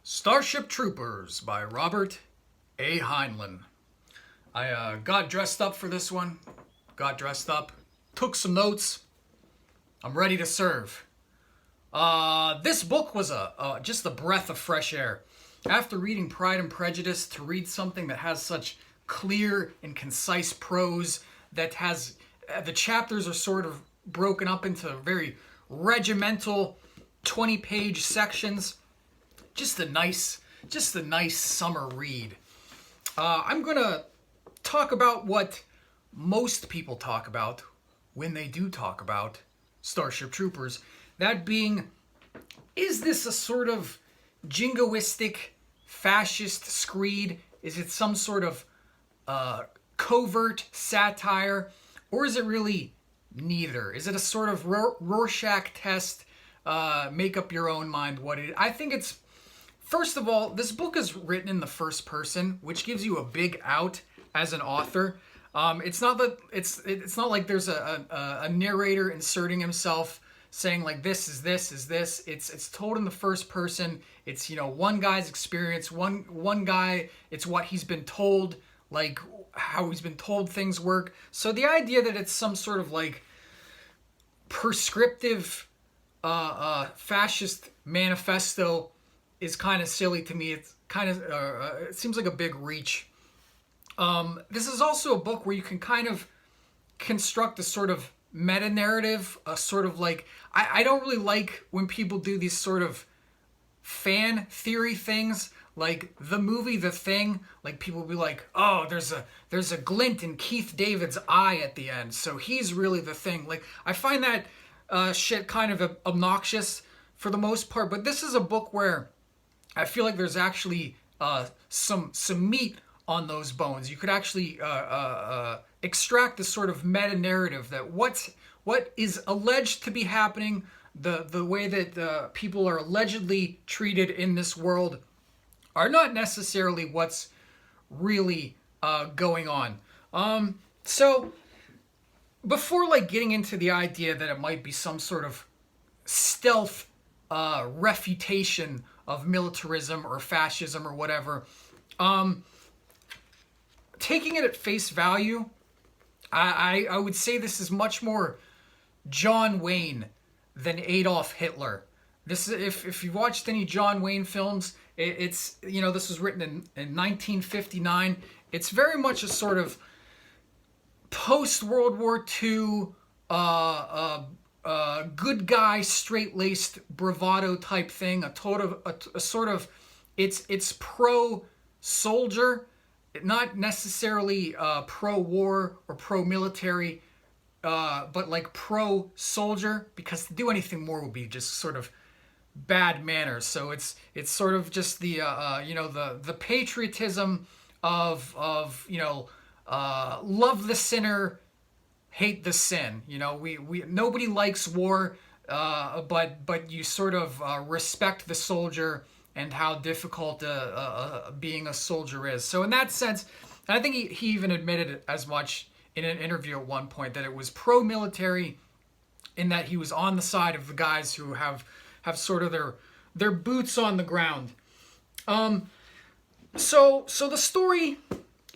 Starship Troopers by Robert A. Heinlein. I got dressed up for this one. Took some notes. I'm ready to serve. This book was just a breath of fresh air. After reading Pride and Prejudice, to read something that has such clear and concise prose, that has the chapters are sort of broken up into very regimental 20-page sections. Just a nice summer read. I'm gonna talk about what most people talk about when they do talk about Starship Troopers. That being, is this a sort of jingoistic, fascist screed? Is it some sort of covert satire? Or is it really neither? Is it a sort of Rorschach test? Make up your own mind what it is. I think it's, first of all, this book is written in the first person, which gives you a big out as an author. It's not that it's not like there's a narrator inserting himself saying like this is this. It's told in the first person. It's, you know, one guy's experience, one guy. It's what he's been told, like how he's been told things work. So the idea that it's some sort of like prescriptive fascist manifesto is kind of silly to me. It's kind of it seems like a big reach. This is also a book where you can kind of construct a sort of meta narrative, a sort of like, I don't really like when people do these sort of fan theory things, like the movie The Thing. Like people will be like, oh, there's a glint in Keith David's eye at the end, so he's really the Thing. Like I find that shit kind of obnoxious for the most part. But this is a book where I feel like there's actually some meat on those bones. You could actually extract the sort of meta narrative that what is alleged to be happening, the way that people are allegedly treated in this world, are not necessarily what's really going on. So before like getting into the idea that it might be some sort of stealth refutation of militarism or fascism or whatever, taking it at face value, I would say this is much more John Wayne than Adolf Hitler. This is, if you've watched any John Wayne films, it's, you know, this was written in 1959. It's very much a sort of post-World War II good guy, straight-laced bravado type thing. A sort of it's pro-soldier, not necessarily pro-war or pro-military, but like pro-soldier, because to do anything more would be just sort of bad manners. So it's sort of just the the patriotism of you know, love the sinner, hate the sin. You know, we nobody likes war, but you sort of respect the soldier and how difficult being a soldier is. So in that sense, and I think he even admitted as much in an interview at one point, that it was pro-military, in that he was on the side of the guys who have sort of their boots on the ground. So the story,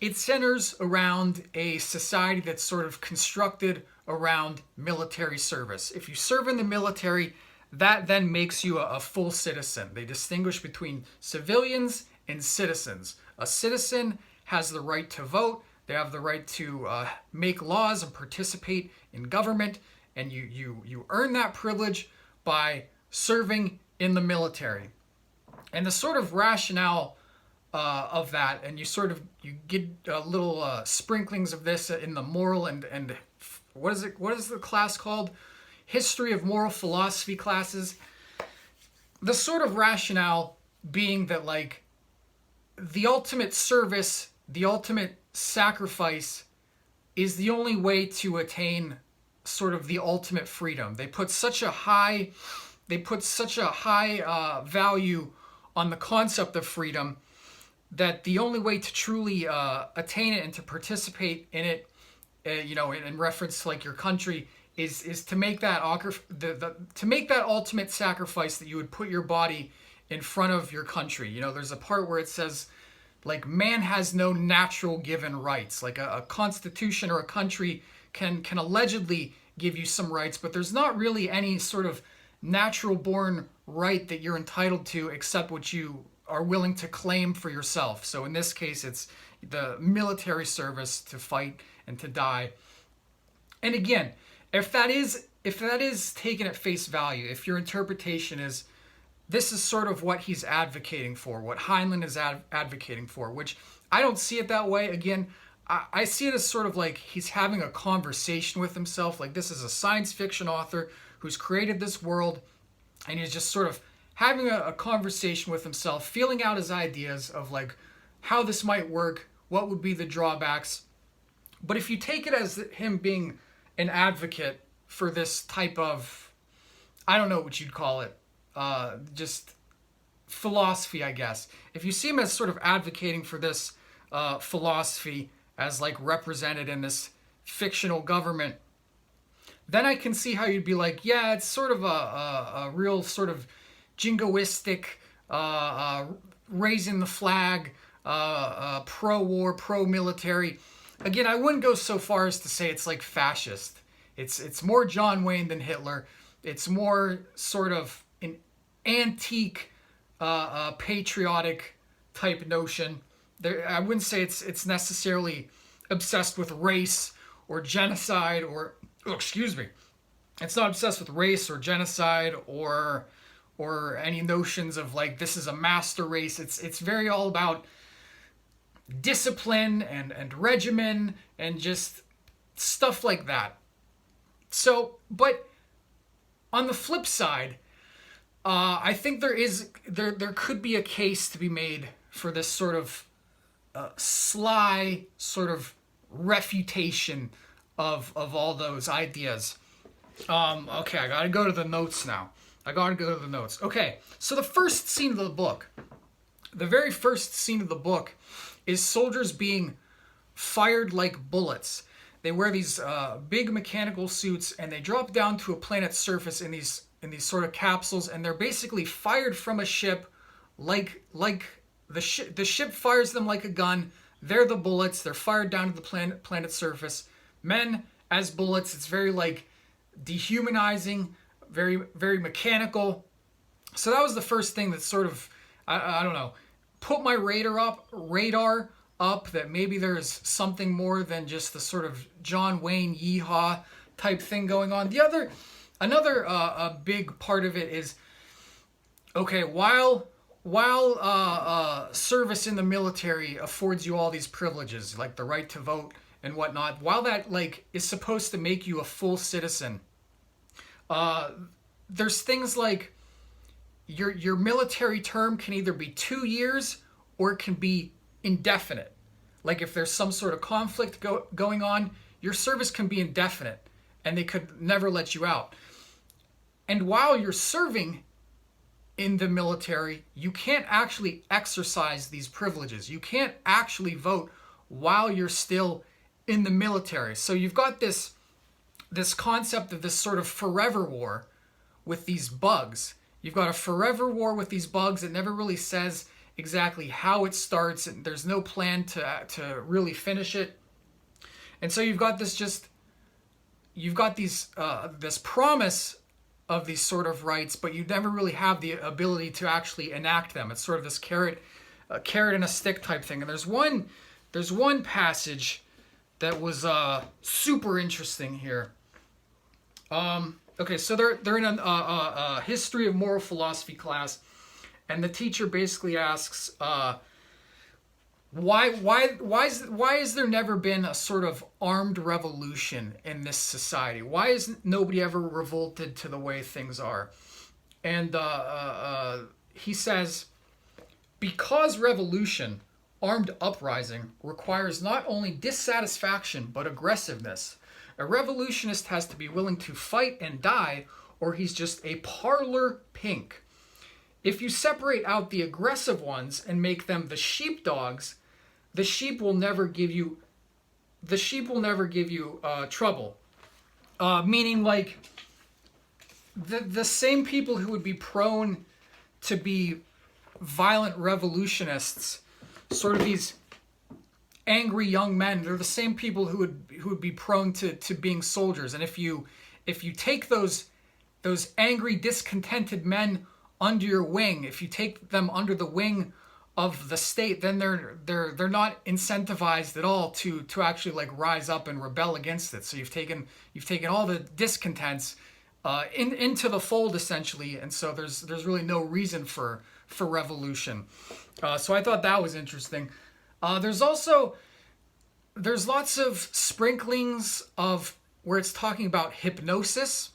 it centers around a society that's sort of constructed around military service. If you serve in the military, that then makes you a full citizen. They distinguish between civilians and citizens. A citizen has the right to vote. They have the right to make laws and participate in government. And you earn that privilege by serving in the military. And the sort of rationale of that, and you get little sprinklings of this in the moral and what is the class called? History of moral philosophy classes. The sort of rationale being that like the ultimate service, the ultimate sacrifice is the only way to attain sort of the ultimate freedom. They put such a high value on the concept of freedom that the only way to truly attain it and to participate in it, in reference to like your country, is to make that to make that ultimate sacrifice, that you would put your body in front of your country. You know, there's a part where it says, like, man has no natural given rights. Like a constitution or a country can allegedly give you some rights, but there's not really any sort of natural born right that you're entitled to except what you are willing to claim for yourself. So in this case, it's the military service, to fight and to die. And again, if that is taken at face value, if your interpretation is this is sort of what he's advocating for, what Heinlein is advocating for, which I don't see it that way. Again, I see it as sort of like he's having a conversation with himself. Like, this is a science fiction author who's created this world, and he's just sort of having a conversation with himself, feeling out his ideas of like how this might work, what would be the drawbacks. But if you take it as him being an advocate for this type of, I don't know what you'd call it, just philosophy, I guess. If you see him as sort of advocating for this philosophy as like represented in this fictional government, then I can see how you'd be like, yeah, it's sort of a real sort of jingoistic, raising the flag, pro-war, pro-military. Again, I wouldn't go so far as to say it's like fascist. It's more John Wayne than Hitler. It's more sort of an antique, patriotic type notion. I wouldn't say it's necessarily obsessed with race or genocide or, excuse me, it's not obsessed with race or genocide or any notions of like this is a master race. It's very all about discipline and regimen and just stuff like that. So, but on the flip side, I think there could be a case to be made for this sort of sly sort of refutation of all those ideas. Okay, I gotta go to the notes now. Okay, so the first scene of the book, the very first scene of the book is soldiers being fired like bullets. They wear these big mechanical suits and they drop down to a planet's surface in these sort of capsules, and they're basically fired from a ship like the ship fires them like a gun. They're the bullets. They're fired down to the planet's surface. Men as bullets. It's very like dehumanizing, very, very mechanical. So that was the first thing that sort of, I don't know, put my radar up that maybe there's something more than just the sort of John Wayne yeehaw type thing going on. Another big part of it is, okay, while service in the military affords you all these privileges, like the right to vote and whatnot, while that like is supposed to make you a full citizen, there's things like your military term can either be 2 years or it can be indefinite. Like if there's some sort of conflict going on, your service can be indefinite and they could never let you out. And while you're serving in the military, you can't actually exercise these privileges. You can't actually vote while you're still in the military. So you've got this concept of this sort of forever war with these bugs. You've got a forever war with these bugs. It never really says exactly how it starts, and there's no plan to really finish it. And so you've got this promise of these sort of rights, but you never really have the ability to actually enact them. It's sort of this carrot and a stick type thing. And there's one passage that was super interesting here. Okay, so they're in a history of moral philosophy class, and the teacher basically asks, why has there never been a sort of armed revolution in this society? Why has nobody ever revolted to the way things are? And he says, because revolution, armed uprising, requires not only dissatisfaction but aggressiveness. A revolutionist has to be willing to fight and die, or he's just a parlor pink. If you separate out the aggressive ones and make them the sheepdogs, the sheep will never give you trouble. Meaning, like, the same people who would be prone to be violent revolutionists, sort of these angry young men. They're the same people who would be prone to being soldiers. And if you take those angry, discontented men under your wing, if you take them under the wing of the state, then they're not incentivized at all to actually like rise up and rebel against it. So you've taken all the discontents into the fold essentially, and so there's really no reason for revolution. So I thought that was interesting. There's lots of sprinklings of where it's talking about hypnosis.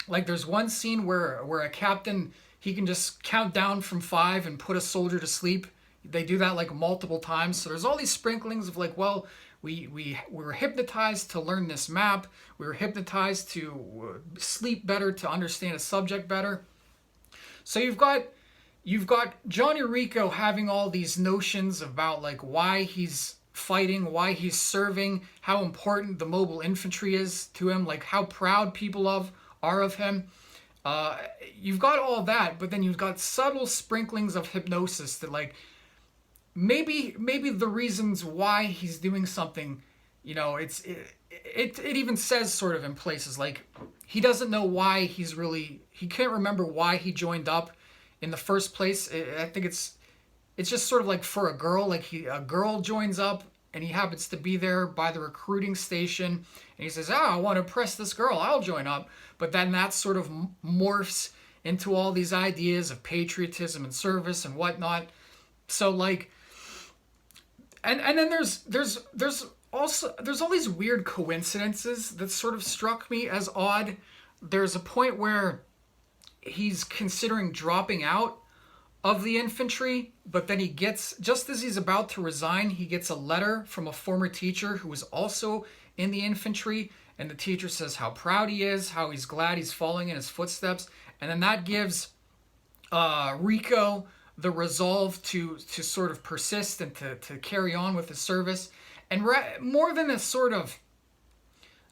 Like there's one scene where a captain, he can just count down from 5 and put a soldier to sleep. They do that like multiple times. So there's all these sprinklings of like, well, we were hypnotized to learn this map. We were hypnotized to sleep better, to understand a subject better. So you've got Johnny Rico having all these notions about like why he's fighting, why he's serving, how important the mobile infantry is to him, like how proud people are of him. You've got all that, but then you've got subtle sprinklings of hypnosis that like maybe the reasons why he's doing something, you know, it even says sort of in places like he doesn't know why he can't remember why he joined up in the first place. I think it's just sort of like for a girl, like a girl joins up and he happens to be there by the recruiting station and he says, I want to impress this girl, I'll join up. But then that sort of morphs into all these ideas of patriotism and service and whatnot. So like, and then there's all these weird coincidences that sort of struck me as odd. There's a point where he's considering dropping out of the infantry, but then he gets, just as he's about to resign, he gets a letter from a former teacher who was also in the infantry, and the teacher says how proud he is, how he's glad he's following in his footsteps, and then that gives Rico the resolve to sort of persist and to carry on with his service. And more than a sort of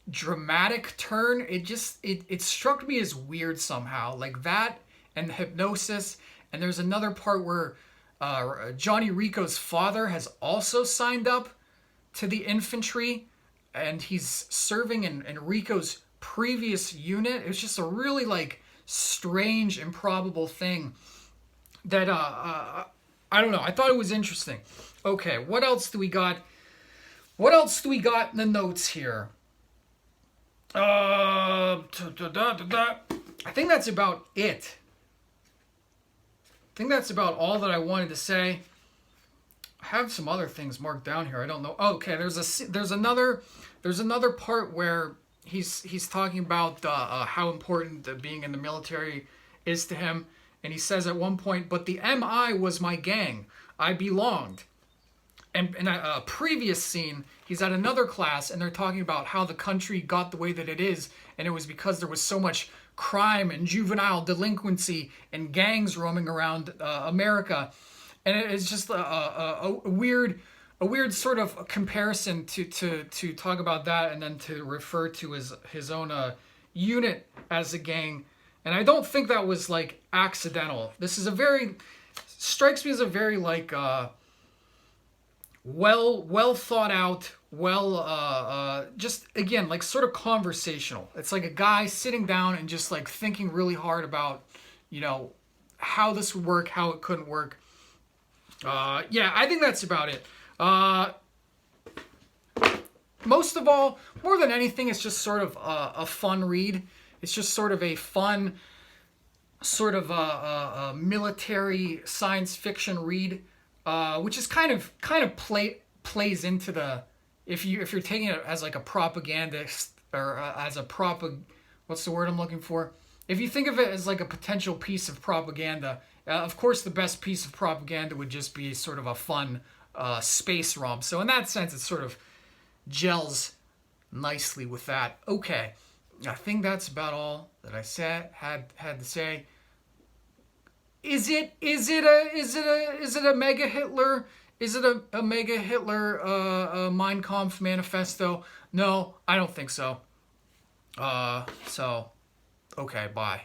dramatic turn, it struck me as weird somehow, like that and the hypnosis. And there's another part where Johnny Rico's father has also signed up to the infantry, and he's serving in Rico's previous unit. It was just a really like strange, improbable thing that I don't know. I thought it was interesting. Okay, what else do we got? What else do we got in the notes here? I think that's about it. I think that's about all that I wanted to say. I have some other things marked down here. I don't know. Okay, there's another part where he's talking about how important being in the military is to him, and he says at one point, "But the MI was my gang. I belonged." And in a previous scene, he's at another class, and they're talking about how the country got the way that it is, and it was because there was so much crime and juvenile delinquency and gangs roaming around America. And it's just a weird sort of comparison to talk about that and then to refer to his own unit as a gang. And I don't think that was like accidental. This is strikes me as a very like well thought out, just again like sort of conversational. It's like a guy sitting down and just like thinking really hard about, you know, how this would work, how it couldn't work. Yeah, I think that's about it. Most of all, more than anything, it's just sort of a fun read. It's just sort of a fun, sort of a military science fiction read, which is kind of plays into the, if you're taking it as like a propagandist or as a what's the word I'm looking for? If you think of it as like a potential piece of propaganda, of course the best piece of propaganda would just be sort of a fun space romp. So in that sense, it sort of gels nicely with that. Okay, I think that's about all that I had to say. Is it a mega Hitler? Is it a mega Hitler Mein Kampf manifesto? No, I don't think so. So, okay, bye.